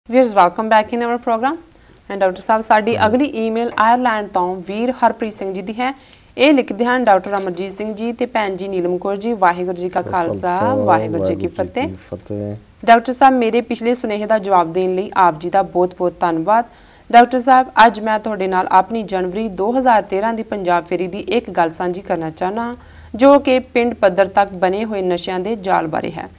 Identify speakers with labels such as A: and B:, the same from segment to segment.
A: Viewers, welcome back in our program. And doctor साहब साडी अगली email Ireland तो वीर हरप्रीत सिंह जी दी है। ਇਹ ਲਿਖਦੇ ਹਨ ਡਾਕਟਰ ਅਮਰਜੀਤ ਸਿੰਘ ਜੀ ਤੇ ਭੈਣ ਜੀ ਨੀਲਮ ਕੌਰ ਜੀ। ਵਾਹਿਗੁਰੂ ਜੀ ਕਾ ਖਾਲਸਾ ਵਾਹਿਗੁਰੂ ਜੀ ਕੀ ਫਤਿਹ। ਡਾਕਟਰ ਸਾਹਿਬ ਮੇਰੇ ਪਿਛਲੇ ਸੁਨੇਹੇ ਦਾ ਜਵਾਬ ਦੇਣ ਲਈ ਆਪ ਜੀ ਦਾ ਬਹੁਤ-ਬਹੁਤ ਧੰਨਵਾਦ। ਡਾਕਟਰ ਸਾਹਿਬ ਅੱਜ ਮੈਂ ਤੁਹਾਡੇ ਨਾਲ ਆਪਣੀ ਜਨਵਰੀ 2013 ਦੀ ਪੰਜਾਬ ਫੇਰੀ ਦੀ ਇੱਕ ਗੱਲ ਸਾਂਝੀ ਕਰਨਾ ਚਾਹਨਾ ਜੋ ਕਿ ਪਿੰਡ ਪੱਧਰ ਤੱਕ ਬਣੇ ਹੋਏ ਨਸ਼ਿਆਂ ਦੇ ਜਾਲ ਬਾਰੇ ਹੈ।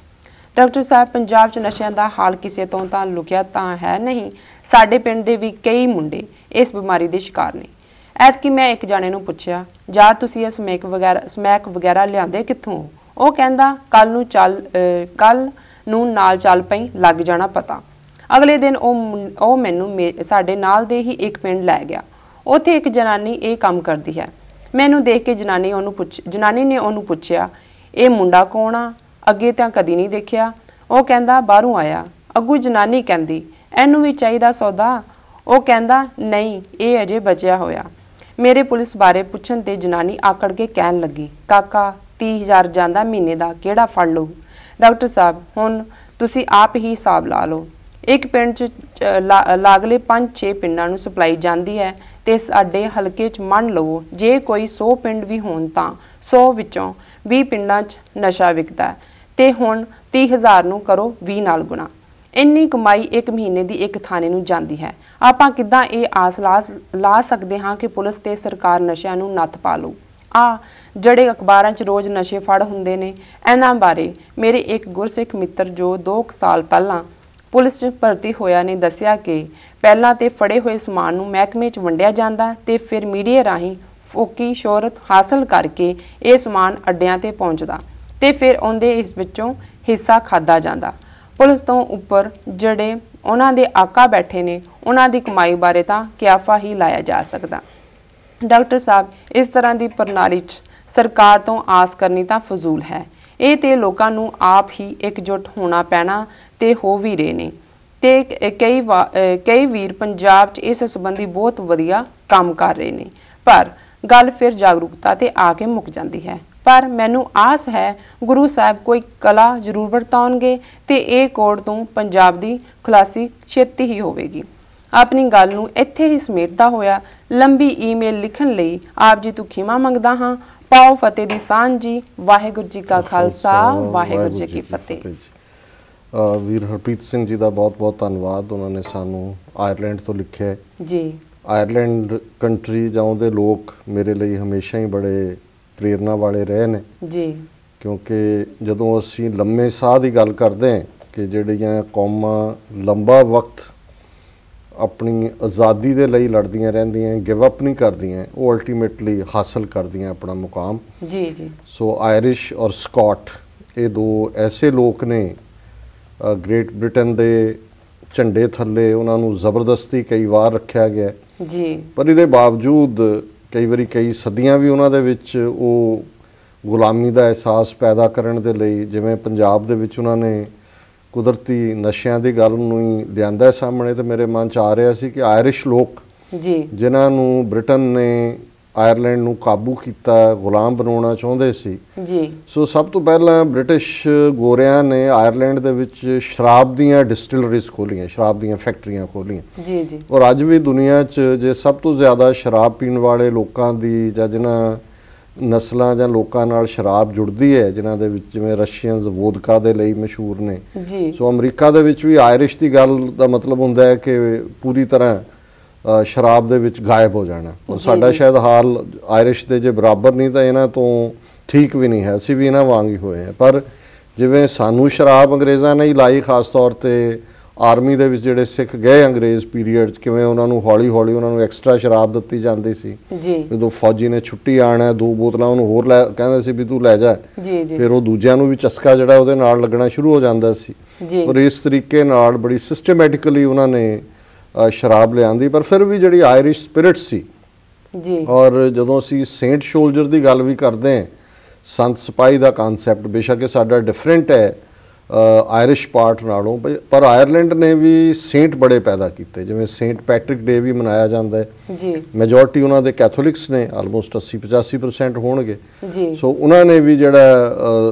A: ਡਾਕਟਰ ਸਾਹਿਬ ਪੰਜਾਬ 'ਚ ਨਸ਼ਿਆਂ ਦਾ ਹਾਲ ਕਿਸੇ ਤੋਂ ਤਾਂ ਲੁਕਿਆ ਤਾਂ ਹੈ ਨਹੀਂ। ਸਾਡੇ ਪਿੰਡ ਦੇ ਵੀ ਕਈ ਮੁੰਡੇ ਇਸ ਬਿਮਾਰੀ ਦੇ ਸ਼ਿਕਾਰ ਨੇ। ਐਤਕੀ ਮੈਂ ਇੱਕ ਜਾਣੇ ਨੂੰ ਪੁੱਛਿਆ ਜਾਂ ਤੁਸੀਂ ਇਹ ਸਮੈਕ ਵਗੈਰਾ ਲਿਆਂਦੇ ਕਿੱਥੋਂ? ਉਹ ਕਹਿੰਦਾ ਕੱਲ ਨੂੰ ਨਾਲ ਚੱਲ ਪਈ ਲੱਗ ਜਾਣਾ ਪਤਾ। ਅਗਲੇ ਦਿਨ ਉਹ ਮੈਨੂੰ ਸਾਡੇ ਨਾਲ ਦੇ ਹੀ ਇੱਕ ਪਿੰਡ ਲੈ ਗਿਆ। ਉੱਥੇ ਇੱਕ ਜਨਾਨੀ ਇਹ ਕੰਮ ਕਰਦੀ ਹੈ। ਮੈਨੂੰ ਦੇਖ ਕੇ ਜਨਾਨੀ ਨੇ ਉਹਨੂੰ ਪੁੱਛਿਆ ਇਹ ਮੁੰਡਾ ਕੌਣ ਆ? ਅੱਗੇ ਤਾਂ ਕਦੀ ਨਹੀਂ ਦੇਖਿਆ। ਉਹ ਕਹਿੰਦਾ ਬਾਹਰੋਂ ਆਇਆ। ਅੱਗੂ ਜਨਾਨੀ ਕਹਿੰਦੀ ਇਹਨੂੰ ਵੀ ਚਾਹੀਦਾ ਸੌਦਾ? ਉਹ ਕਹਿੰਦਾ ਨਹੀਂ ਇਹ ਅਜੇ ਬਚਿਆ ਹੋਇਆ। ਮੇਰੇ ਪੁਲਿਸ ਬਾਰੇ ਪੁੱਛਣ ਤੇ ਜਨਾਨੀ ਆਕੜ ਕੇ ਕਹਿਣ ਲੱਗੀ ਕਾਕਾ 30,000 ਜਾਂਦਾ ਮਹੀਨੇ ਦਾ ਕਿਹੜਾ ਫੜ ਲਊ? ਡਾਕਟਰ ਸਾਹਿਬ ਹੁਣ ਤੁਸੀਂ ਆਪ ਹੀ ਹਿਸਾਬ ਲਾ ਲਓ। ਇੱਕ ਪਿੰਡ 'ਚ ਲਾਗਲੇ 5-6 ਪਿੰਡਾਂ ਨੂੰ ਸਪਲਾਈ ਜਾਂਦੀ ਹੈ ਤੇ ਸਾਡੇ ਹਲਕੇ 'ਚ ਮੰਨ ਲਵੋ ਜੇ ਕੋਈ 100 ਪਿੰਡ ਵੀ ਹੋਣ ਤਾਂ 100 ਵਿੱਚੋਂ 20 ਪਿੰਡਾਂ 'ਚ ਨਸ਼ਾ ਵਿਕਦਾ ਤੇ ਹੁਣ 30,000 ਨੂੰ ਕਰੋ 20 ਨਾਲ ਗੁਣਾ। ਇੰਨੀ ਕਮਾਈ ਇੱਕ ਮਹੀਨੇ ਦੀ ਇੱਕ ਥਾਣੇ ਨੂੰ ਜਾਂਦੀ ਹੈ। ਆਪਾਂ ਕਿੱਦਾਂ ਇਹ ਆਸ ਲਾ ਸਕਦੇ ਹਾਂ ਕਿ ਪੁਲਿਸ ਤੇ ਸਰਕਾਰ ਨਸ਼ਿਆਂ ਨੂੰ ਨੱਥ ਪਾ ਲਊ? ਜਿਹੜੇ ਅਖਬਾਰਾਂ 'ਚ ਰੋਜ਼ ਨਸ਼ੇ ਫੜ ਹੁੰਦੇ ਨੇ ਇਹਨਾਂ ਬਾਰੇ ਮੇਰੇ ਇੱਕ ਗੁਰਸਿੱਖ ਮਿੱਤਰ ਜੋ 2 ਸਾਲ ਪਹਿਲਾਂ ਪੁਲਿਸ 'ਚ ਭਰਤੀ ਹੋਇਆ ਨੇ ਦੱਸਿਆ ਕਿ ਪਹਿਲਾਂ ਤੇ ਫੜੇ ਹੋਏ ਸਮਾਨ ਨੂੰ ਮਹਿਕਮੇ 'ਚ ਵੰਡਿਆ ਜਾਂਦਾ ਤੇ ਫਿਰ ਮੀਡੀਆ ਰਾਹੀਂ ਫੋਕੀ ਸ਼ੋਹਰਤ ਹਾਸਲ ਕਰਕੇ ਇਹ ਸਮਾਨ ਅੱਡਿਆਂ ਤੇ ਪਹੁੰਚਦਾ ਤੇ ਫਿਰ ਉਹਦੇ ਇਸ ਵਿੱਚੋਂ ਹਿੱਸਾ ਖਾਦਾ ਜਾਂਦਾ। ਪੁਲਿਸ ਤੋਂ ਉੱਪਰ ਜਿਹੜੇ ਉਹਨਾਂ ਦੇ ਆਕਾ ਬੈਠੇ ਨੇ ਉਹਨਾਂ ਦੀ ਕਮਾਈ ਬਾਰੇ ਤਾਂ ਕਿਆਫਾ ਹੀ ਲਾਇਆ ਜਾ ਸਕਦਾ। ਡਾਕਟਰ ਸਾਹਿਬ ਇਸ ਤਰ੍ਹਾਂ ਦੀ ਪ੍ਰਣਾਲੀ 'ਚ ਸਰਕਾਰ ਤੋਂ ਆਸ ਕਰਨੀ ਤਾਂ ਫਜ਼ੂਲ ਹੈ। ਇਹ ਤੇ ਲੋਕਾਂ ਨੂੰ ਆਪ ਹੀ ਇਕਜੁੱਟ ਹੋਣਾ ਪੈਣਾ ਤੇ ਹੋ ਵੀ ਰਹੇ ਨੇ ਤੇ ਕਈ ਵੀਰ ਪੰਜਾਬ 'ਚ ਇਸ ਸੰਬੰਧੀ ਬਹੁਤ ਵਧੀਆ ਕੰਮ ਕਰ ਰਹੇ ਨੇ। ਪਰ ਗੱਲ ਫਿਰ ਜਾਗਰੂਕਤਾ ਤੇ ਆ ਕੇ ਮੁੱਕ ਜਾਂਦੀ ਹੈ। ਪਰ ਮੈਨੂੰ ਆਸ ਹੈ ਗੁਰੂ ਸਾਹਿਬ ਕੋਈ ਕਲਾ ਜ਼ਰੂਰ ਵਰਤਾਉਣਗੇ ਤੇ ਇਹ ਕੋਡ ਤੋਂ ਪੰਜਾਬ ਦੀ ਖੁਲਾਸੀ ਛੇਤੀ ਹੀ ਹੋਵੇਗੀ। ਆਪਣੀ ਗੱਲ ਨੂੰ ਇੱਥੇ ਹੀ ਸਮੇਟਦਾ ਹੋਇਆ ਲੰਬੀ ਈਮੇਲ ਲਿਖਣ ਲਈ ਆਪ ਜੀ ਤੋਂ ਖਿਮਾ ਮੰਗਦਾ ਹਾਂ। ਪਾਓ ਫਤਿਹ ਦੀ ਸਾਂਝ ਜੀ। ਵਾਹਿਗੁਰੂ ਜੀ ਕਾ ਖਾਲਸਾ ਵਾਹਿਗੁਰੂ ਜੀ ਕੀ ਫਤਿਹ।
B: ਵੀਰ ਹਰਪ੍ਰੀਤ ਸਿੰਘ ਜੀ ਦਾ ਬਹੁਤ-ਬਹੁਤ ਧੰਨਵਾਦ। ਉਹਨਾਂ ਨੇ ਸਾਨੂੰ ਆਇਰਲੈਂਡ ਤੋਂ ਲਿਖਿਆ
A: ਜੀ।
B: ਆਇਰਲੈਂਡ ਕੰਟਰੀ ਜਾਂ ਉਹਦੇ ਲੋਕ ਮੇਰੇ ਲਈ ਹਮੇਸ਼ਾ ਹੀ ਬੜੇ ਪ੍ਰੇਰਨਾ ਵਾਲੇ ਰਹੇ ਨੇ
A: ਜੀ।
B: ਕਿਉਂਕਿ ਜਦੋਂ ਅਸੀਂ ਲੰਮੇ ਸਾਹ ਦੀ ਗੱਲ ਕਰਦੇ ਹਾਂ ਕਿ ਜਿਹੜੀਆਂ ਕੌਮਾਂ ਲੰਬਾ ਵਕਤ ਆਪਣੀ ਆਜ਼ਾਦੀ ਦੇ ਲਈ ਲੜਦੀਆਂ ਰਹਿੰਦੀਆਂ ਗਿਵ ਅਪ ਨਹੀਂ ਕਰਦੀਆਂ ਉਹ ਅਲਟੀਮੇਟਲੀ ਹਾਸਲ ਕਰਦੀਆਂ ਆਪਣਾ ਮੁਕਾਮ।
A: ਜੀ ਜੀ।
B: ਸੋ ਆਇਰਿਸ਼ ਔਰ ਸਕਾਟ ਇਹ ਦੋ ਐਸੇ ਲੋਕ ਨੇ ਗ੍ਰੇਟ ਬ੍ਰਿਟਨ ਦੇ ਝੰਡੇ ਥੱਲੇ ਉਹਨਾਂ ਨੂੰ ਜ਼ਬਰਦਸਤੀ ਕਈ ਵਾਰ ਰੱਖਿਆ ਗਿਆ
A: ਜੀ। ਪਰ
B: ਇਹਦੇ ਬਾਵਜੂਦ ਕਈ ਵਾਰੀ ਕਈ ਸਦੀਆਂ ਵੀ ਉਹਨਾਂ ਦੇ ਵਿੱਚ ਉਹ ਗੁਲਾਮੀ ਦਾ ਅਹਿਸਾਸ ਪੈਦਾ ਕਰਨ ਦੇ ਲਈ ਜਿਵੇਂ ਪੰਜਾਬ ਦੇ ਵਿੱਚ ਉਹਨਾਂ ਨੇ ਕੁਦਰਤੀ ਨਸ਼ਿਆਂ ਦੀ ਗੱਲ ਨੂੰ ਹੀ ਲਿਆਂਦਾ ਸਾਹਮਣੇ ਤੇ ਮੇਰੇ ਮਨ 'ਚ ਆ ਰਿਹਾ ਸੀ ਕਿ ਆਇਰਿਸ਼ ਲੋਕ
A: ਜੀ
B: ਜਿਨ੍ਹਾਂ ਨੂੰ ਬ੍ਰਿਟਨ ਨੇ ਆਇਰਲੈਂਡ ਨੂੰ ਕਾਬੂ ਕੀਤਾ ਗੁਲਾਮ ਬਣਾਉਣਾ ਚਾਹੁੰਦੇ ਸੀ
A: ਜੀ।
B: ਸੋ ਸਭ ਤੋਂ ਪਹਿਲਾਂ ਬ੍ਰਿਟਿਸ਼ ਗੋਰਿਆਂ ਨੇ ਆਇਰਲੈਂਡ ਦੇ ਵਿੱਚ ਸ਼ਰਾਬ ਦੀਆਂ ਡਿਸਟਿਲਰੀਜ਼ ਖੋਲ੍ਹੀਆਂ, ਸ਼ਰਾਬ ਦੀਆਂ ਫੈਕਟਰੀਆਂ ਖੋਲ੍ਹੀਆਂ
A: ਜੀ ਜੀ।
B: ਔਰ ਅੱਜ ਵੀ ਦੁਨੀਆ 'ਚ ਜੇ ਸਭ ਤੋਂ ਜ਼ਿਆਦਾ ਸ਼ਰਾਬ ਪੀਣ ਵਾਲੇ ਲੋਕਾਂ ਦੀ ਜਾਂ ਜਿਨ੍ਹਾਂ ਨਸਲਾਂ ਜਾਂ ਲੋਕਾਂ ਨਾਲ ਸ਼ਰਾਬ ਜੁੜਦੀ ਹੈ ਜਿਨ੍ਹਾਂ ਦੇ ਵਿੱਚ ਜਿਵੇਂ ਰਸ਼ੀਅਨਸ ਵੋਦਕਾ ਦੇ ਲਈ ਮਸ਼ਹੂਰ ਨੇ
A: ਜੀ।
B: ਸੋ ਅਮਰੀਕਾ ਦੇ ਵਿੱਚ ਵੀ ਆਇਰਿਸ਼ ਦੀ ਗੱਲ ਦਾ ਮਤਲਬ ਹੁੰਦਾ ਹੈ ਕਿ ਪੂਰੀ ਤਰ੍ਹਾਂ ਸ਼ਰਾਬ ਦੇ ਵਿੱਚ ਗਾਇਬ ਹੋ ਜਾਣਾ। ਔਰ ਸਾਡਾ ਸ਼ਾਇਦ ਹਾਲ ਆਇਰਿਸ਼ ਦੇ ਜੇ ਬਰਾਬਰ ਨਹੀਂ ਤਾਂ ਇਹਨਾਂ ਤੋਂ ਠੀਕ ਵੀ ਨਹੀਂ ਹੈ। ਅਸੀਂ ਵੀ ਇਹਨਾਂ ਵਾਂਗ ਹੀ ਹੋਏ ਹਾਂ। ਪਰ ਜਿਵੇਂ ਸਾਨੂੰ ਸ਼ਰਾਬ ਅੰਗਰੇਜ਼ਾਂ ਨੇ ਹੀ ਲਾਈ ਖਾਸ ਤੌਰ 'ਤੇ ਆਰਮੀ ਦੇ ਵਿੱਚ ਜਿਹੜੇ ਸਿੱਖ ਗਏ ਅੰਗਰੇਜ਼ ਪੀਰੀਅਡ 'ਚ ਕਿਵੇਂ ਉਹਨਾਂ ਨੂੰ ਹੌਲੀ ਹੌਲੀ ਉਹਨਾਂ ਨੂੰ ਐਕਸਟਰਾ ਸ਼ਰਾਬ ਦਿੱਤੀ ਜਾਂਦੀ ਸੀ। ਜਦੋਂ ਫੌਜੀ ਨੇ ਛੁੱਟੀ ਆਉਣਾ 2 ਬੋਤਲਾਂ ਉਹਨੂੰ ਹੋਰ ਲੈ ਕਹਿੰਦੇ ਸੀ ਵੀ ਤੂੰ ਲੈ ਜਾ। ਫਿਰ ਉਹ ਦੂਜਿਆਂ ਨੂੰ ਵੀ ਚਸਕਾ ਜਿਹੜਾ ਉਹਦੇ ਨਾਲ ਲੱਗਣਾ ਸ਼ੁਰੂ ਹੋ ਜਾਂਦਾ ਸੀ। ਔਰ ਇਸ ਤਰੀਕੇ ਨਾਲ ਬੜੀ ਸਿਸਟਮੈਟਿਕਲੀ ਉਹਨਾਂ ਨੇ ਸ਼ਰਾਬ ਲਿਆਂਦੀ। ਪਰ ਫਿਰ ਵੀ ਜਿਹੜੀ ਆਇਰਿਸ਼ ਸਪਿਰਿਟ ਸੀ ਜੀ। ਔਰ ਜਦੋਂ ਅਸੀਂ ਸੇਂਟ ਸ਼ੋਲਜਰ ਦੀ ਗੱਲ ਵੀ ਕਰਦੇ ਹਾਂ ਸੰਤ ਸਿਪਾਹੀ ਦਾ ਕਨਸੈਪਟ ਬੇਸ਼ੱਕ ਸਾਡਾ ਡਿਫਰੈਂਟ ਹੈ ਆਇਰਿਸ਼ ਪਾਰਟ ਨਾਲੋਂ ਪਰ ਆਇਰਲੈਂਡ ਨੇ ਵੀ ਸੇਂਟ ਬੜੇ ਪੈਦਾ ਕੀਤੇ ਜਿਵੇਂ ਸੇਂਟ ਪੈਟਰਿਕ ਡੇ ਵੀ ਮਨਾਇਆ ਜਾਂਦਾ ਹੈ ਜੀ। ਮੈਜੋਰਟੀ ਉਹਨਾਂ ਦੇ ਕੈਥੋਲਿਕਸ ਨੇ ਆਲਮੋਸਟ 80-85% ਹੋਣਗੇ ਜੀ। ਸੋ ਉਹਨਾਂ ਨੇ ਵੀ ਜਿਹੜਾ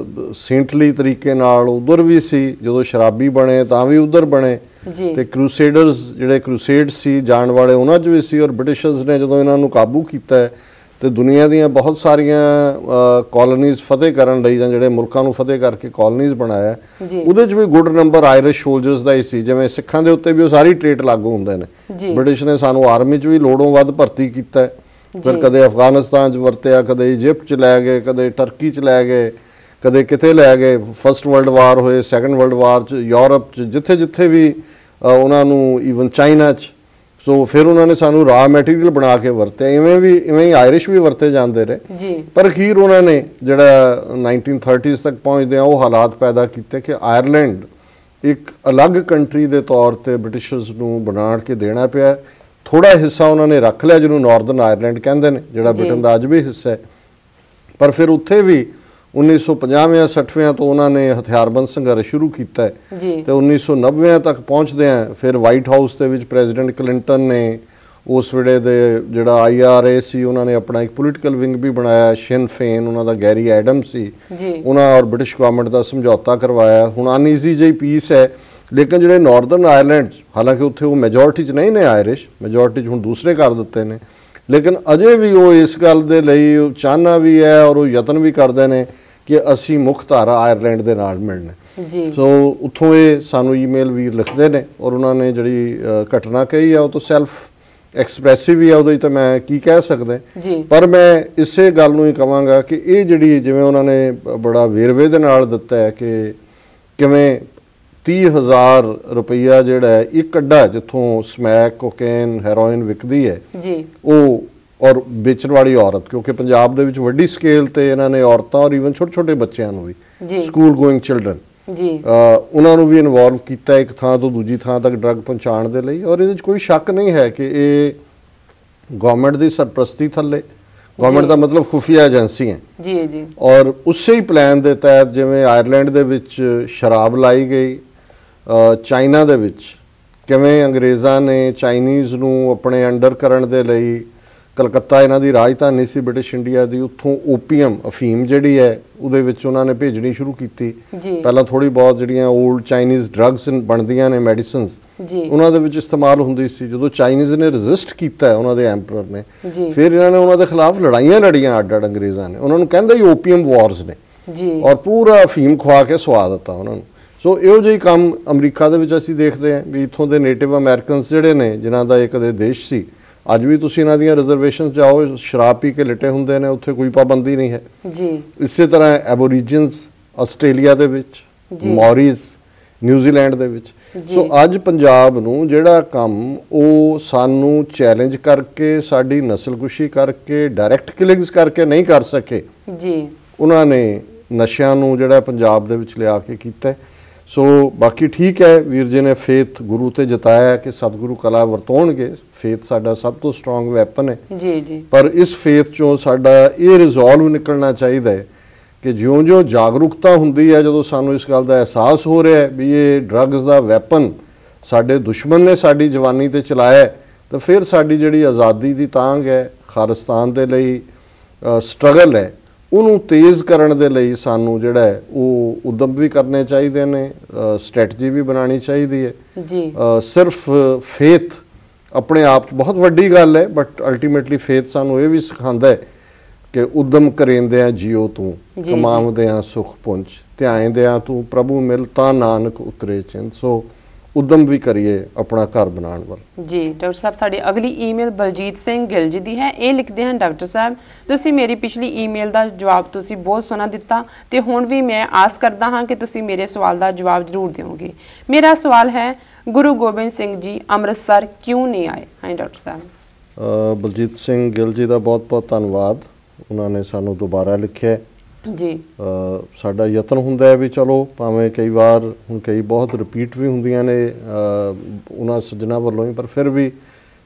B: ਸੇਂਟਲੀ ਤਰੀਕੇ ਨਾਲ ਉਧਰ ਵੀ ਸੀ ਜਦੋਂ ਸ਼ਰਾਬੀ ਬਣੇ ਤਾਂ ਵੀ ਉਧਰ ਬਣੇ
A: ਜੀ
B: ਤੇ ਕਰੂਸੇਡਰਸ ਜਿਹੜੇ ਕਰੂਸੇਡ ਸੀ ਜਾਣ ਵਾਲੇ ਉਹਨਾਂ 'ਚ ਵੀ ਸੀ, ਔਰ ਬ੍ਰਿਟਿਸ਼ਰਸ ਨੇ ਜਦੋਂ ਇਹਨਾਂ ਨੂੰ ਕਾਬੂ ਕੀਤਾ ਹੈ ਤੇ ਦੁਨੀਆ ਦੀਆਂ ਬਹੁਤ ਸਾਰੀਆਂ ਕਾਲੋਨੀਜ਼ ਫਤਿਹ ਕਰਨ ਲਈ ਜਾਂ ਜਿਹੜੇ ਮੁਲਕਾਂ ਨੂੰ ਫਤਿਹ ਕਰਕੇ ਕਾਲੋਨੀਜ਼ ਬਣਾਇਆ, ਉਹਦੇ 'ਚ ਵੀ ਗੁੱਡ ਨੰਬਰ ਆਇਰਿਸ਼ ਸੋਲਜਰਸ ਦਾ ਹੀ ਸੀ। ਜਿਵੇਂ ਸਿੱਖਾਂ ਦੇ ਉੱਤੇ ਵੀ ਉਹ ਸਾਰੀ ਟ੍ਰੇਟ ਲਾਗੂ ਹੁੰਦੇ ਨੇ। ਬ੍ਰਿਟਿਸ਼ ਨੇ ਸਾਨੂੰ ਆਰਮੀ 'ਚ ਵੀ ਲੋੜੋਂ ਵੱਧ ਭਰਤੀ ਕੀਤਾ ਹੈ, ਫਿਰ ਕਦੇ ਅਫਗਾਨਿਸਤਾਨ 'ਚ ਵਰਤਿਆ, ਕਦੇ ਇਜਿਪਟ 'ਚ ਲੈ ਗਏ, ਕਦੇ ਟਰਕੀ 'ਚ ਲੈ ਗਏ, ਕਦੇ ਕਿਤੇ ਲੈ ਗਏ। ਫਸਟ ਵਰਲਡ ਵਾਰ ਹੋਏ, ਸੈਕੰਡ ਵਰਲਡ ਵਾਰ 'ਚ, ਯੂਰਪ 'ਚ, ਜਿੱਥੇ ਜਿੱਥੇ ਵੀ ਉਹਨਾਂ ਨੂੰ, ਈਵਨ ਚਾਈਨਾ 'ਚ। ਸੋ ਫਿਰ ਉਹਨਾਂ ਨੇ ਸਾਨੂੰ ਰਾ ਮੈਟੀਰੀਅਲ ਬਣਾ ਕੇ ਵਰਤਿਆ। ਇਵੇਂ ਹੀ ਆਇਰਿਸ਼ ਵੀ ਵਰਤੇ ਜਾਂਦੇ ਰਹੇ। ਪਰ ਅਖੀਰ ਉਹਨਾਂ ਨੇ ਜਿਹੜਾ 1930s ਤੱਕ ਪਹੁੰਚਦੇ ਆ ਉਹ ਹਾਲਾਤ ਪੈਦਾ ਕੀਤੇ ਕਿ ਆਇਰਲੈਂਡ ਇੱਕ ਅਲੱਗ ਕੰਟਰੀ ਦੇ ਤੌਰ ਤੇ ਬ੍ਰਿਟਿਸ਼ਰਸ ਨੂੰ ਬਣਾ ਕੇ ਦੇਣਾ ਪਿਆ। ਥੋੜਾ ਹਿੱਸਾ ਉਹਨਾਂ ਨੇ ਰੱਖ ਲਿਆ ਜਿਹਨੂੰ ਨਾਰਦਰਨ ਆਇਰਲੈਂਡ ਕਹਿੰਦੇ ਨੇ, ਜਿਹੜਾ ਬ੍ਰਿਟਨ ਦਾ ਅੱਜ ਵੀ ਹਿੱਸਾ ਹੈ। ਪਰ ਫਿਰ ਉੱਥੇ ਵੀ 1950 60 ਤੋਂ ਉਹਨਾਂ ਨੇ ਹਥਿਆਰਬੰਦ ਸੰਘਰਸ਼ ਸ਼ੁਰੂ ਕੀਤਾ ਹੈ ਤੇ 1990 ਤੱਕ ਪਹੁੰਚਦੇ ਆ। ਫਿਰ ਵਾਈਟ ਹਾਊਸ ਦੇ ਵਿੱਚ ਪ੍ਰੈਜ਼ੀਡੈਂਟ ਕਲਿੰਟਨ ਨੇ ਉਸ ਵੇਲੇ ਦੇ ਜਿਹੜਾ IRA ਸੀ ਉਹਨਾਂ ਨੇ ਆਪਣਾ ਇੱਕ ਪੋਲੀਟੀਕਲ ਵਿੰਗ ਵੀ ਬਣਾਇਆ, ਸ਼ਿਨ ਫੇਨ ਉਹਨਾਂ ਦਾ ਗੈਰੀ ਐਡਮ ਸੀ, ਉਹਨਾਂ ਔਰ ਬ੍ਰਿਟਿਸ਼ ਗਵਰਨਮੈਂਟ ਦਾ ਸਮਝੌਤਾ ਕਰਵਾਇਆ। ਹੁਣ ਅਨਈਜ਼ੀ ਜਿਹੀ ਪੀਸ ਹੈ, ਲੇਕਿਨ ਜਿਹੜੇ ਨਾਰਦਰਨ ਆਇਰਲੈਂਡ, ਹਾਲਾਂਕਿ ਉੱਥੇ ਉਹ ਮੈਜੋਰਟੀ 'ਚ ਨਹੀਂ ਨੇ ਆਇਰਿਸ਼, ਮੈਜੋਰਟੀ 'ਚ ਹੁਣ ਦੂਸਰੇ ਕਰ ਦਿੱਤੇ ਨੇ, ਲੇਕਿਨ ਅਜੇ ਵੀ ਉਹ ਇਸ ਗੱਲ ਦੇ ਲਈ ਚਾਹਨਾ ਵੀ ਹੈ ਔਰ ਉਹ ਯਤਨ ਵੀ ਕਰਦੇ ਨੇ ਕਿ ਅਸੀਂ ਮੁੱਖ ਧਾਰਾ ਆਇਰਲੈਂਡ ਦੇ ਨਾਲ ਮਿਲਣਾ। ਸੋ ਉੱਥੋਂ ਇਹ ਸਾਨੂੰ ਈਮੇਲ ਵੀਰ ਲਿਖਦੇ ਨੇ ਔਰ ਉਹਨਾਂ ਨੇ ਜਿਹੜੀ ਘਟਨਾ ਕਹੀ ਆ ਉਹ ਤਾਂ ਸੈਲਫ ਐਕਸਪ੍ਰੈਸਿਵ ਹੀ ਆ, ਉਹਦੇ 'ਚ ਤਾਂ ਮੈਂ ਕੀ ਕਹਿ ਸਕਦਾ। ਪਰ ਮੈਂ ਇਸੇ ਗੱਲ ਨੂੰ ਹੀ ਕਹਾਂਗਾ ਕਿ ਇਹ ਜਿਹੜੀ, ਜਿਵੇਂ ਉਹਨਾਂ ਨੇ ਬੜਾ ਵੇਰਵੇ ਦੇ ਨਾਲ ਦਿੱਤਾ ਹੈ ਕਿ ਕਿਵੇਂ 30,000 ਰੁਪਈਆ ਜਿਹੜਾ ਹੈ ਇੱਕ ਅੱਡਾ ਜਿੱਥੋਂ ਸਮੈਕ, ਕੋਕੇਨ, ਹੈਰੋਇਨ ਵਿਕਦੀ ਹੈ, ਉਹ ਔਰ ਵੇਚਣ ਵਾਲੀ ਔਰਤ, ਕਿਉਂਕਿ ਪੰਜਾਬ ਦੇ ਵਿੱਚ ਵੱਡੀ ਸਕੇਲ ਤੇ ਇਹਨਾਂ ਨੇ ਔਰਤਾਂ ਔਰ ਈਵਨ ਛੋਟੇ ਛੋਟੇ ਬੱਚਿਆਂ ਨੂੰ ਵੀ, ਸਕੂਲ ਗੋਇੰਗ ਚਿਲਡਰਨ, ਉਹਨਾਂ ਨੂੰ ਵੀ ਇਨਵੋਲਵ ਕੀਤਾ ਇੱਕ ਥਾਂ ਤੋਂ ਦੂਜੀ ਥਾਂ ਤੱਕ ਡਰੱਗ ਪਹੁੰਚਾਉਣ ਦੇ ਲਈ। ਔਰ ਇਹਦੇ 'ਚ ਕੋਈ ਸ਼ੱਕ ਨਹੀਂ ਹੈ ਕਿ ਇਹ ਗਵਰਨਮੈਂਟ ਦੀ ਸਰਪ੍ਰਸਤੀ ਥੱਲੇ, ਗਵਰਨਮੈਂਟ ਦਾ ਮਤਲਬ ਖੁਫੀਆ ਏਜੰਸੀ ਹੈ, ਔਰ ਉਸੇ ਹੀ ਪਲਾਨ ਦੇ ਤਹਿਤ ਜਿਵੇਂ ਆਇਰਲੈਂਡ ਦੇ ਵਿੱਚ ਸ਼ਰਾਬ ਲਾਈ ਗਈ, ਚਾਈਨਾ ਦੇ ਵਿੱਚ ਕਿਵੇਂ ਅੰਗਰੇਜ਼ਾਂ ਨੇ ਚਾਈਨੀਜ਼ ਨੂੰ ਆਪਣੇ ਅੰਡਰ ਕਰਨ ਦੇ ਲਈ, ਕਲਕੱਤਾ ਇਹਨਾਂ ਦੀ ਰਾਜਧਾਨੀ ਸੀ ਬ੍ਰਿਟਿਸ਼ ਇੰਡੀਆ ਦੀ, ਉੱਥੋਂ ਓਪੀਅਮ, ਅਫੀਮ ਜਿਹੜੀ ਹੈ ਉਹਦੇ ਵਿੱਚ ਉਹਨਾਂ ਨੇ ਭੇਜਣੀ ਸ਼ੁਰੂ ਕੀਤੀ। ਪਹਿਲਾਂ ਥੋੜੀ ਬਹੁਤ ਜਿਹੜੀਆਂ ਓਲਡ ਚਾਈਨੀਜ਼ ਡਰੱਗਸ ਬਣਦੀਆਂ ਨੇ, ਮੈਡੀਸਿਨਸ, ਉਹਨਾਂ ਦੇ ਵਿੱਚ ਇਸਤੇਮਾਲ ਹੁੰਦੀ ਸੀ। ਜਦੋਂ ਚਾਈਨੀਜ਼ ਨੇ ਰੈਜ਼ਿਸਟ ਕੀਤਾ ਉਹਨਾਂ ਦੇ ਐਮਪਰਰ ਨੇ, ਫਿਰ ਇਹਨਾਂ ਨੇ ਉਹਨਾਂ ਦੇ ਖਿਲਾਫ ਲੜਾਈਆਂ ਲੜੀਆਂ ਅੱਡ-ਅੱਡ ਅੰਗਰੇਜ਼ਾਂ ਨੇ। ਉਹਨਾਂ ਨੂੰ ਕਹਿੰਦੇ ਹੀ ਓਪੀਅਮ ਵਾਰਸ ਨੇ ਔਰ ਪੂਰਾ ਅਫੀਮ ਖਵਾ ਕੇ ਸਵਾ ਦਿੱਤਾ ਉਹਨਾਂ ਨੂੰ। ਸੋ ਇਹੋ ਜਿਹੀ ਕੰਮ ਅਮਰੀਕਾ ਦੇ ਵਿੱਚ ਅਸੀਂ ਦੇਖਦੇ ਹਾਂ ਵੀ ਇੱਥੋਂ ਦੇ ਨੇਟਿਵ ਅਮਰੀਕਨਸ ਜਿਹੜੇ ਨੇ, ਜਿਨ੍ਹਾਂ ਦਾ ਇਹ ਕਦੇ ਦੇਸ਼ ਸੀ, ਅੱਜ ਵੀ ਤੁਸੀਂ ਇਹਨਾਂ ਦੀਆਂ ਰਿਜ਼ਰਵੇਸ਼ਨਸ ਜਾਓ, ਸ਼ਰਾਬ ਪੀ ਕੇ ਲਿਟੇ ਹੁੰਦੇ ਨੇ, ਉੱਥੇ ਕੋਈ ਪਾਬੰਦੀ ਨਹੀਂ ਹੈ। ਇਸੇ ਤਰ੍ਹਾਂ ਐਬੋਰੀਜਨਸ ਆਸਟ੍ਰੇਲੀਆ ਦੇ ਵਿੱਚ, ਮੌਰੀਸ ਨਿਊਜ਼ੀਲੈਂਡ ਦੇ ਵਿੱਚ। ਸੋ ਅੱਜ ਪੰਜਾਬ ਨੂੰ ਜਿਹੜਾ ਕੰਮ ਉਹ ਸਾਨੂੰ ਚੈਲੰਜ ਕਰਕੇ, ਸਾਡੀ ਨਸਲਕੁਸ਼ੀ ਕਰਕੇ, ਡਾਇਰੈਕਟ ਕਿਲਿੰਗਸ ਕਰਕੇ ਨਹੀਂ ਕਰ ਸਕੇ, ਉਹਨਾਂ ਨੇ ਨਸ਼ਿਆਂ ਨੂੰ ਜਿਹੜਾ ਪੰਜਾਬ ਦੇ ਵਿੱਚ ਲਿਆ ਕੇ ਕੀਤਾ। ਸੋ ਬਾਕੀ ਠੀਕ ਹੈ, ਵੀਰ ਜੀ ਨੇ ਫੇਥ ਗੁਰੂ ਤੇ ਜਤਾਇਆ ਕਿ ਸਤਿਗੁਰੂ ਕਲਾ ਵਰਤੋਣਗੇ। ਫੇਥ ਸਾਡਾ ਸਭ ਤੋਂ ਸਟਰੋਂਗ ਵੈਪਨ ਹੈ। ਪਰ ਇਸ ਫੇਥ ਚੋਂ ਸਾਡਾ ਇਹ ਰਿਜ਼ੋਲਵ ਨਿਕਲਣਾ ਚਾਹੀਦਾ ਹੈ ਕਿ ਜਿਉਂ-ਜਿਉਂ ਜਾਗਰੂਕਤਾ ਹੁੰਦੀ ਹੈ, ਜਦੋਂ ਸਾਨੂੰ ਇਸ ਗੱਲ ਦਾ ਅਹਿਸਾਸ ਹੋ ਰਿਹਾ ਹੈ ਵੀ ਇਹ ਡਰੱਗਸ ਦਾ ਵੈਪਨ ਸਾਡੇ ਦੁਸ਼ਮਣ ਨੇ ਸਾਡੀ ਜਵਾਨੀ ਤੇ ਚਲਾਇਆ, ਤਾਂ ਫਿਰ ਸਾਡੀ ਜਿਹੜੀ ਆਜ਼ਾਦੀ ਦੀ ਤਾਂਘ ਹੈ, ਖਾਲਿਸਤਾਨ ਦੇ ਲਈ ਸਟਰਗਲ ਹੈ, ਉਹਨੂੰ ਤੇਜ਼ ਕਰਨ ਦੇ ਲਈ ਸਾਨੂੰ ਜਿਹੜਾ ਹੈ ਉਹ ਉਦਮ ਵੀ ਕਰਨੇ ਚਾਹੀਦੇ ਨੇ, ਸਟ੍ਰੈਟਜੀ ਵੀ ਬਣਾਉਣੀ ਚਾਹੀਦੀ ਹੈ। ਸਿਰਫ ਫੇਥ ਆਪਣੇ ਆਪ 'ਚ ਬਹੁਤ ਵੱਡੀ ਗੱਲ ਹੈ, ਬਟ ਅਲਟੀਮੇਟਲੀ ਫੇਥ ਸਾਨੂੰ ਇਹ ਵੀ ਸਿਖਾਉਂਦਾ ਹੈ ਕਿ ਉਦਮ ਕਰੇਂਦਿਆਂ ਜਿਉ ਤੂੰ, ਕਮਾਉਂਦਿਆਂ ਸੁਖ ਪੁੰਜ, ਧਿਆਇਂਦਿਆਂ ਤੂੰ ਪ੍ਰਭੂ ਮਿਲ ਤਾਂ ਨਾਨਕ ਉਤਰੇ ਚਿੰਤ। ਸੋ ਉਦਮ ਵੀ ਕਰੀਏ ਆਪਣਾ ਘਰ ਬਣਾਉਣ ਵੱਲ।
A: ਜੀ ਡਾਕਟਰ ਸਾਹਿਬ, ਸਾਡੀ ਅਗਲੀ ਈਮੇਲ ਬਲਜੀਤ ਸਿੰਘ ਗਿੱਲ ਜੀ ਦੀ ਹੈ। ਇਹ ਲਿਖਦੇ ਹਨ, ਡਾਕਟਰ ਸਾਹਿਬ ਤੁਸੀਂ ਮੇਰੀ ਪਿਛਲੀ ਈਮੇਲ ਦਾ ਜਵਾਬ ਤੁਸੀਂ ਬਹੁਤ ਸੋਹਣਾ ਦਿੱਤਾ ਤੇ ਹੁਣ ਵੀ ਮੈਂ ਆਸ ਕਰਦਾ ਹਾਂ ਕਿ ਤੁਸੀਂ ਮੇਰੇ ਸਵਾਲ ਦਾ ਜਵਾਬ ਜ਼ਰੂਰ ਦਿਓਗੇ। ਮੇਰਾ ਸਵਾਲ ਹੈ, ਗੁਰੂ ਗੋਬਿੰਦ ਸਿੰਘ ਜੀ ਅੰਮ੍ਰਿਤਸਰ ਕਿਉਂ ਨਹੀਂ ਆਏ? ਹਾਂ ਡਾਕਟਰ ਸਾਹਿਬ।
B: ਬਲਜੀਤ ਸਿੰਘ ਗਿੱਲ ਜੀ ਦਾ ਬਹੁਤ ਬਹੁਤ ਧੰਨਵਾਦ, ਉਹਨਾਂ ਨੇ ਸਾਨੂੰ ਦੁਬਾਰਾ ਲਿਖਿਆ
A: ਜੀ।
B: ਸਾਡਾ ਯਤਨ ਹੁੰਦਾ ਹੈ ਵੀ ਚਲੋ ਭਾਵੇਂ ਕਈ ਵਾਰ ਹੁਣ ਕਈ ਬਹੁਤ ਰਿਪੀਟ ਵੀ ਹੁੰਦੀਆਂ ਨੇ ਉਹਨਾਂ ਸੱਜਣਾ ਵੱਲੋਂ ਹੀ, ਪਰ ਫਿਰ ਵੀ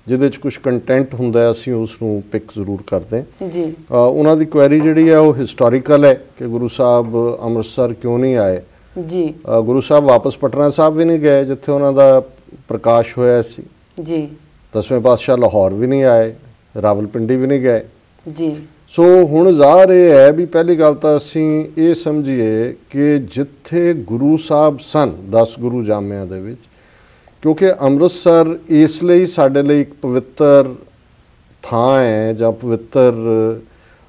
B: ਜਿਹਦੇ 'ਚ ਕੁਝ ਕੰਟੈਂਟ ਹੁੰਦਾ ਅਸੀਂ ਉਸ ਨੂੰ ਪਿਕ ਜ਼ਰੂਰ ਕਰਦੇ
A: ਜੀ।
B: ਉਹਨਾਂ ਦੀ ਕੁਐਰੀ ਜਿਹੜੀ ਹੈ ਉਹ ਹਿਸਟੋਰੀਕਲ ਹੈ ਕਿ ਗੁਰੂ ਸਾਹਿਬ ਅੰਮ੍ਰਿਤਸਰ ਕਿਉਂ ਨਹੀਂ ਆਏ
A: ਜੀ।
B: ਗੁਰੂ ਸਾਹਿਬ ਵਾਪਸ ਪਟਨਾ ਸਾਹਿਬ ਵੀ ਨਹੀਂ ਗਏ ਜਿੱਥੇ ਉਹਨਾਂ ਦਾ ਪ੍ਰਕਾਸ਼ ਹੋਇਆ ਸੀ
A: ਜੀ।
B: 10ਵੇਂ ਪਾਤਸ਼ਾਹ ਲਾਹੌਰ ਵੀ ਨਹੀਂ ਆਏ, ਰਾਵਲਪਿੰਡੀ ਵੀ ਨਹੀਂ ਗਏ
A: ਜੀ।
B: ਸੋ ਹੁਣ ਜ਼ਾਹਰ ਇਹ ਹੈ ਵੀ ਪਹਿਲੀ ਗੱਲ ਤਾਂ ਅਸੀਂ ਇਹ ਸਮਝੀਏ ਕਿ ਜਿੱਥੇ ਗੁਰੂ ਸਾਹਿਬ ਸਨ 10 ਗੁਰੂ ਜਾਮਿਆਂ ਦੇ ਵਿੱਚ, ਕਿਉਂਕਿ ਅੰਮ੍ਰਿਤਸਰ ਇਸ ਲਈ ਸਾਡੇ ਲਈ ਇੱਕ ਪਵਿੱਤਰ ਥਾਂ ਹੈ ਜਾਂ ਪਵਿੱਤਰ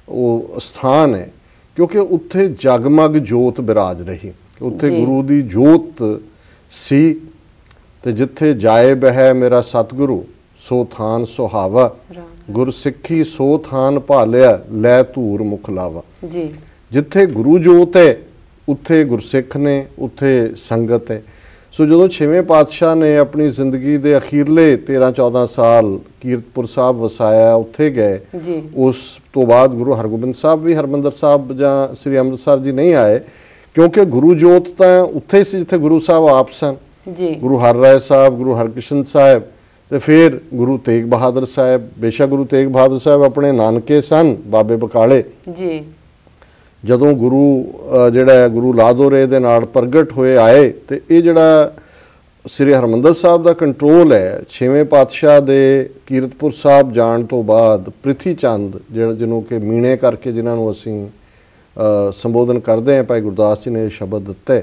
B: ਉਹ ਸਥਾਨ ਹੈ ਕਿਉਂਕਿ ਉੱਥੇ ਜਗਮਗ ਜੋਤ ਬਿਰਾਜ ਰਹੀ, ਉੱਥੇ ਗੁਰੂ ਦੀ ਜੋਤ ਸੀ। ਤੇ ਜਿੱਥੇ ਜਾਏ ਬਹਿ ਮੇਰਾ ਸਤਿਗੁਰੂ ਸੋ ਥਾਨ ਸੁਹਾਵਾ, ਗੁਰਸਿੱਖੀ ਸੋ ਥਾਨ ਭਾਲਿਆ ਲੈ ਧੂਰ ਮੁਖ ਲਾਵਾ।
A: ਜੀ
B: ਜਿੱਥੇ ਗੁਰੂ ਜੋਤ ਹੈ ਉੱਥੇ ਗੁਰਸਿੱਖ ਨੇ, ਉੱਥੇ ਸੰਗਤ ਹੈ। ਸੋ ਜਦੋਂ 6ਵੇਂ ਪਾਤਸ਼ਾਹ ਨੇ ਆਪਣੀ ਜ਼ਿੰਦਗੀ ਦੇ ਅਖੀਰਲੇ 13-14 ਸਾਲ ਕੀਰਤਪੁਰ ਸਾਹਿਬ ਵਸਾਇਆ, ਉੱਥੇ ਗਏ। ਉਸ ਤੋਂ ਬਾਅਦ ਗੁਰੂ ਹਰਗੋਬਿੰਦ ਸਾਹਿਬ ਵੀ ਹਰਮੰਦਰ ਸਾਹਿਬ ਜਾਂ ਸ੍ਰੀ ਅੰਮ੍ਰਿਤਸਰ ਜੀ ਨਹੀਂ ਆਏ ਕਿਉਂਕਿ ਗੁਰੂ ਜੋਤ ਤਾਂ ਉੱਥੇ ਸੀ ਜਿੱਥੇ ਗੁਰੂ ਸਾਹਿਬ ਆਪ ਸਨ। ਗੁਰੂ ਹਰਰਾਏ ਸਾਹਿਬ, ਗੁਰੂ ਹਰਕ੍ਰਿਸ਼ਨ ਸਾਹਿਬ ਤੇ ਫਿਰ ਗੁਰੂ ਤੇਗ ਬਹਾਦਰ ਸਾਹਿਬ। ਬੇਸ਼ੱਕ ਗੁਰੂ ਤੇਗ ਬਹਾਦਰ ਸਾਹਿਬ ਆਪਣੇ ਨਾਨਕੇ ਸਨ ਬਾਬੇ ਬਕਾਲੇ। ਜਦੋਂ ਗੁਰੂ ਜਿਹੜਾ ਹੈ ਗੁਰੂ ਲਾਦੋਰੇ ਦੇ ਨਾਲ ਪ੍ਰਗਟ ਹੋਏ ਆਏ ਤੇ ਇਹ ਜਿਹੜਾ ਸ੍ਰੀ ਹਰਮੰਦਰ ਸਾਹਿਬ ਦਾ ਕੰਟਰੋਲ ਹੈ 6ਵੇਂ ਪਾਤਸ਼ਾਹ ਦੇ ਕੀਰਤਪੁਰ ਸਾਹਿਬ ਜਾਣ ਤੋਂ ਬਾਅਦ ਪ੍ਰਿਥੀ ਚੰਦ ਜਿਹੜਾ ਜਿਹਨੂੰ ਕਿ ਮੀਣੇ ਕਰਕੇ ਜਿਨ੍ਹਾਂ ਨੂੰ ਅਸੀਂ ਸੰਬੋਧਨ ਕਰਦੇ ਹਾਂ, ਭਾਈ ਗੁਰਦਾਸ ਜੀ ਨੇ ਸ਼ਬਦ ਦਿੱਤੇ,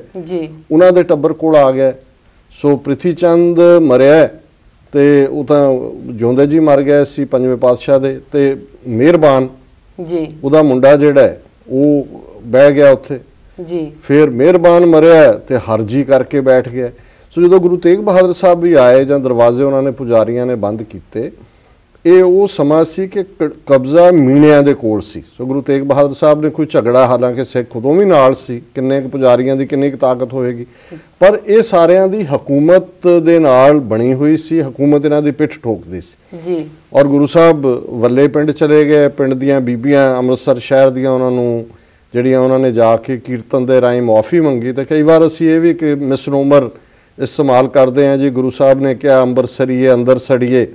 B: ਉਹਨਾਂ ਦੇ ਟੱਬਰ ਕੋਲ ਆ ਗਿਆ। ਸੋ ਪ੍ਰਿਥੀ ਚੰਦ ਮਰਿਆ ਤੇ ਉਹ ਤਾਂ ਜਿਉਂਦੇ ਜੀ ਮਰ ਗਏ ਸੀ 5ਵੇਂ ਪਾਤਸ਼ਾਹ ਦੇ, ਤੇ ਮਿਹਰਬਾਨ ਉਹਦਾ ਮੁੰਡਾ ਜਿਹੜਾ ਹੈ ਉਹ ਬਹਿ ਗਿਆ ਉੱਥੇ। ਫਿਰ ਮਿਹਰਬਾਨ ਮਰਿਆ ਤੇ ਹਰਜੀ ਕਰਕੇ ਬੈਠ ਗਿਆ। ਸੋ ਜਦੋਂ ਗੁਰੂ ਤੇਗ ਬਹਾਦਰ ਸਾਹਿਬ ਵੀ ਆਏ ਜਾਂ ਦਰਵਾਜ਼ੇ ਉਹਨਾਂ ਨੇ ਪੁਜਾਰੀਆਂ ਨੇ ਬੰਦ ਕੀਤੇ, ਇਹ ਉਹ ਸਮਾਂ ਸੀ ਕਿ ਕਬਜ਼ਾ ਮੀਣਿਆਂ ਦੇ ਕੋਲ ਸੀ। ਸੋ ਗੁਰੂ ਤੇਗ ਬਹਾਦਰ ਸਾਹਿਬ ਨੇ ਕੋਈ ਝਗੜਾ, ਹਾਲਾਂਕਿ ਸਿੱਖ ਉਦੋਂ ਵੀ ਨਾਲ ਸੀ, ਕਿੰਨੇ ਕੁ ਪੁਜਾਰੀਆਂ ਦੀ ਕਿੰਨੀ ਕੁ ਤਾਕਤ ਹੋਏਗੀ, ਪਰ ਇਹ ਸਾਰਿਆਂ ਦੀ ਹਕੂਮਤ ਦੇ ਨਾਲ ਬਣੀ ਹੋਈ ਸੀ, ਹਕੂਮਤ ਇਹਨਾਂ ਦੀ ਪਿੱਠ ਠੋਕਦੀ ਸੀ। ਔਰ ਗੁਰੂ ਸਾਹਿਬ ਵੱਲੇ ਪਿੰਡ ਚਲੇ ਗਏ, ਪਿੰਡ ਦੀਆਂ ਬੀਬੀਆਂ ਅੰਮ੍ਰਿਤਸਰ ਸ਼ਹਿਰ ਦੀਆਂ ਉਹਨਾਂ ਨੂੰ ਜਿਹੜੀਆਂ ਉਹਨਾਂ ਨੇ ਜਾ ਕੇ ਕੀਰਤਨ ਦੇ ਰਾਹੀਂ ਮੁਆਫੀ ਮੰਗੀ। ਤੇ ਕਈ ਵਾਰ ਅਸੀਂ ਇਹ ਵੀ ਕਿ ਮਿਸਨੋਮਰ ਇਸਤੇਮਾਲ ਕਰਦੇ ਹਾਂ ਜੀ, ਗੁਰੂ ਸਾਹਿਬ ਨੇ ਕਿਹਾ ਅੰਬਰਸਰੀਏ ਅੰਦਰ ਸੜੀਏ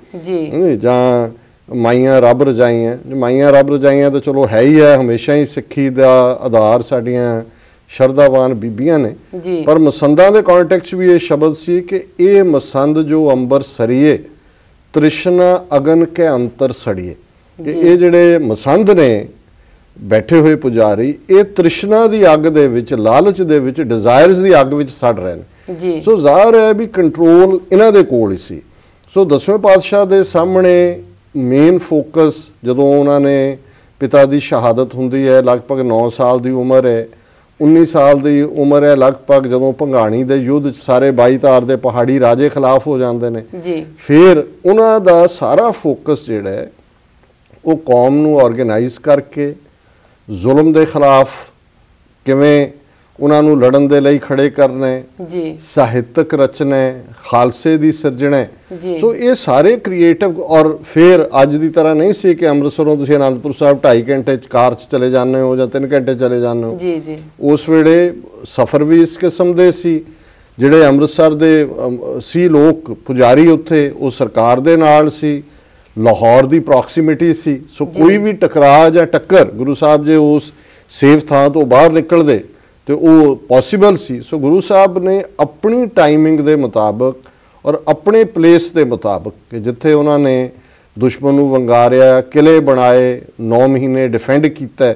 B: ਜਾਂ ਮਾਈਆਂ ਰੱਬ ਰਜਾਈਆਂ। ਮਾਈਆਂ ਰੱਬ ਰਜਾਈਆਂ ਤਾਂ ਚਲੋ ਹੈ ਹੀ ਹੈ, ਹਮੇਸ਼ਾ ਹੀ ਸਿੱਖੀ ਦਾ ਆਧਾਰ ਸਾਡੀਆਂ ਸ਼ਰਧਾਵਾਨ ਬੀਬੀਆਂ ਨੇ, ਪਰ ਮਸੰਦਾਂ ਦੇ ਕੰਟੈਕਸਟ ਵੀ ਇਹ ਸ਼ਬਦ ਸੀ ਕਿ ਇਹ ਮਸੰਦ ਜੋ ਅੰਬਰ ਸਰੀਏ ਤ੍ਰਿਸ਼ਨਾ ਅਗਨ ਕੇ ਅੰਤਰ ਸੜੀਏ, ਕਿ ਇਹ ਜਿਹੜੇ ਮਸੰਦ ਨੇ ਬੈਠੇ ਹੋਏ ਪੁਜਾਰੀ ਇਹ ਤ੍ਰਿਸ਼ਨਾ ਦੀ ਅੱਗ ਦੇ ਵਿੱਚ, ਲਾਲਚ ਦੇ ਵਿੱਚ, ਡਿਜ਼ਾਇਰਸ ਦੀ ਅੱਗ ਵਿੱਚ ਸੜ ਰਹੇ ਨੇ। ਸੋ ਜ਼ਾਹਰ ਹੈ ਵੀ ਕੰਟਰੋਲ ਇਹਨਾਂ ਦੇ ਕੋਲ ਹੀ ਸੀ। ਸੋ 10ਵੇਂ ਪਾਤਸ਼ਾਹ ਦੇ ਸਾਹਮਣੇ ਮੇਨ ਫੋਕਸ ਜਦੋਂ ਉਹਨਾਂ ਨੇ ਪਿਤਾ ਦੀ ਸ਼ਹਾਦਤ ਹੁੰਦੀ ਹੈ, ਲਗਭਗ 9 ਸਾਲ ਦੀ ਉਮਰ ਹੈ, 19 ਸਾਲ ਦੀ ਉਮਰ ਹੈ ਲਗਭਗ, ਜਦੋਂ ਭੰਗਾਣੀ ਦੇ ਯੁੱਧ 'ਚ ਸਾਰੇ 22 ਤਾਰ ਦੇ ਪਹਾੜੀ ਰਾਜੇ ਖਿਲਾਫ ਹੋ ਜਾਂਦੇ ਨੇ, ਫਿਰ ਉਹਨਾਂ ਦਾ ਸਾਰਾ ਫੋਕਸ ਜਿਹੜਾ ਹੈ ਉਹ ਕੌਮ ਨੂੰ ਆਰਗੇਨਾਈਜ਼ ਕਰਕੇ ਜ਼ੁਲਮ ਦੇ ਖਿਲਾਫ ਕਿਵੇਂ ਉਹਨਾਂ ਨੂੰ ਲੜਨ ਦੇ ਲਈ ਖੜੇ ਕਰਨਾ, ਸਾਹਿਤਕ ਰਚਨਾ, ਖਾਲਸੇ ਦੀ ਸਿਰਜਣਾ। ਸੋ ਇਹ ਸਾਰੇ ਕ੍ਰੀਏਟਿਵ, ਔਰ ਫਿਰ ਅੱਜ ਦੀ ਤਰ੍ਹਾਂ ਨਹੀਂ ਸੀ ਕਿ ਅੰਮ੍ਰਿਤਸਰੋਂ ਤੁਸੀਂ ਅਨੰਦਪੁਰ ਸਾਹਿਬ 2.5 ਘੰਟੇ ਕਾਰ 'ਚ ਚਲੇ ਜਾਂਦੇ ਹੋ ਜਾਂ 3 ਘੰਟੇ ਚਲੇ ਜਾਂਦੇ ਹੋ। ਉਸ ਵੇਲੇ ਸਫ਼ਰ ਵੀ ਇਸ ਕਿਸਮ ਦੇ ਸੀ। ਜਿਹੜੇ ਅੰਮ੍ਰਿਤਸਰ ਦੇ ਸੀ ਲੋਕ ਪੁਜਾਰੀ ਉੱਥੇ, ਉਹ ਸਰਕਾਰ ਦੇ ਨਾਲ ਸੀ, ਲਾਹੌਰ ਦੀ ਪ੍ਰੋਕਸੀਮਿਟੀ ਸੀ। ਸੋ ਕੋਈ ਵੀ ਟਕਰਾਅ ਜਾਂ ਟੱਕਰ ਗੁਰੂ ਸਾਹਿਬ ਜੇ ਉਸ ਸੇਫ ਥਾਂ ਤੋਂ ਬਾਹਰ ਨਿਕਲਦੇ ਤੇ ਉਹ ਪੋਸੀਬਲ ਸੀ। ਸੋ ਗੁਰੂ ਸਾਹਿਬ ਨੇ ਆਪਣੀ ਟਾਈਮਿੰਗ ਦੇ ਮੁਤਾਬਕ ਔਰ ਆਪਣੇ ਪਲੇਸ ਦੇ ਮੁਤਾਬਕ ਕਿ ਜਿੱਥੇ ਉਹਨਾਂ ਨੇ ਦੁਸ਼ਮਣ ਨੂੰ ਵੰਗਾਰਿਆ, ਕਿਲੇ ਬਣਾਏ, 9 ਮਹੀਨੇ ਡਿਫੈਂਡ ਕੀਤਾ।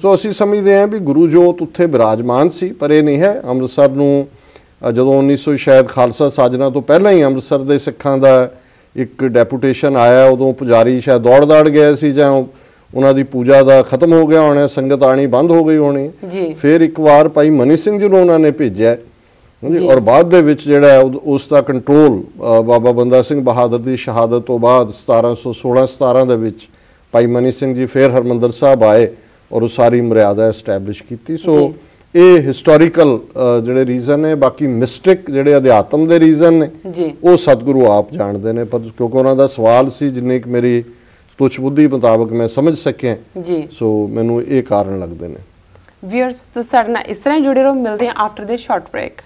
B: ਸੋ ਅਸੀਂ ਸਮਝਦੇ ਹਾਂ ਵੀ ਗੁਰੂ ਜੋਤ ਉੱਥੇ ਬਿਰਾਜਮਾਨ ਸੀ। ਪਰ ਇਹ ਨਹੀਂ ਹੈ, ਅੰਮ੍ਰਿਤਸਰ ਨੂੰ ਜਦੋਂ 1900 ਸ਼ਾਇਦ ਖਾਲਸਾ ਸਾਜਨਾ ਤੋਂ ਪਹਿਲਾਂ ਹੀ ਅੰਮ੍ਰਿਤਸਰ ਦੇ ਸਿੱਖਾਂ ਦਾ ਇੱਕ ਡੈਪੂਟੇਸ਼ਨ ਆਇਆ, ਉਦੋਂ ਪੁਜਾਰੀ ਸ਼ਾਇਦ ਦੌੜ ਦੌੜ ਗਏ ਸੀ ਜਾਂ ਉਹਨਾਂ ਦੀ ਪੂਜਾ ਦਾ ਖਤਮ ਹੋ ਗਿਆ ਹੋਣਾ, ਸੰਗਤ ਆਣੀ ਬੰਦ ਹੋ ਗਈ ਹੋਣੀ। ਫਿਰ ਇੱਕ ਵਾਰ ਭਾਈ ਮਨੀ ਸਿੰਘ ਜੀ ਨੂੰ ਉਹਨਾਂ ਨੇ ਭੇਜਿਆ ਔਰ ਬਾਅਦ ਦੇ ਵਿੱਚ ਜਿਹੜਾ ਉਸ ਦਾ ਕੰਟਰੋਲ ਬਾਬਾ ਬੰਦਾ ਸਿੰਘ ਬਹਾਦਰ ਦੀ ਸ਼ਹਾਦਤ ਤੋਂ ਬਾਅਦ 1716-17 ਦੇ ਵਿੱਚ ਭਾਈ ਮਨੀ ਸਿੰਘ ਜੀ ਫਿਰ ਹਰਮੰਦਰ ਸਾਹਿਬ ਆਏ ਔਰ ਉਹ ਸਾਰੀ ਮਰਿਆਦਾ ਐਸਟੈਬਲਿਸ਼ ਕੀਤੀ। ਸੋ ਇਹ ਹਿਸਟੋਰੀਕਲ ਜਿਹੜੇ ਰੀਜ਼ਨ ਨੇ, ਬਾਕੀ ਮਿਸਟਿਕ ਜਿਹੜੇ ਅਧਿਆਤਮ ਦੇ ਰੀਜ਼ਨ ਨੇ ਉਹ ਸਤਿਗੁਰੂ ਆਪ ਜਾਣਦੇ ਨੇ। ਪਰ ਕਿਉਂਕਿ ਉਹਨਾਂ ਦਾ ਸਵਾਲ ਸੀ, ਜਿੰਨੀ ਕਿ ਮੇਰੀ ਤੁਛ ਬੁੱਧੀ ਮੁਤਾਬਕ ਮੈਂ ਸਮਝ ਸਕਿਆ, ਸੋ ਮੈਨੂੰ ਇਹ ਕਾਰਨ ਲੱਗਦੇ ਨੇ।
A: ਵੀਅਰਸ ਤੁਸੀਂ ਸਾਡੇ ਨਾਲ ਇਸ ਤਰ੍ਹਾਂ ਜੁੜੇ ਰਹੋ, ਮਿਲਦੇ ਹਾਂ ਆਫਟਰ ਦਿਸ ਸ਼ਾਰਟ ਬ੍ਰੇਕ।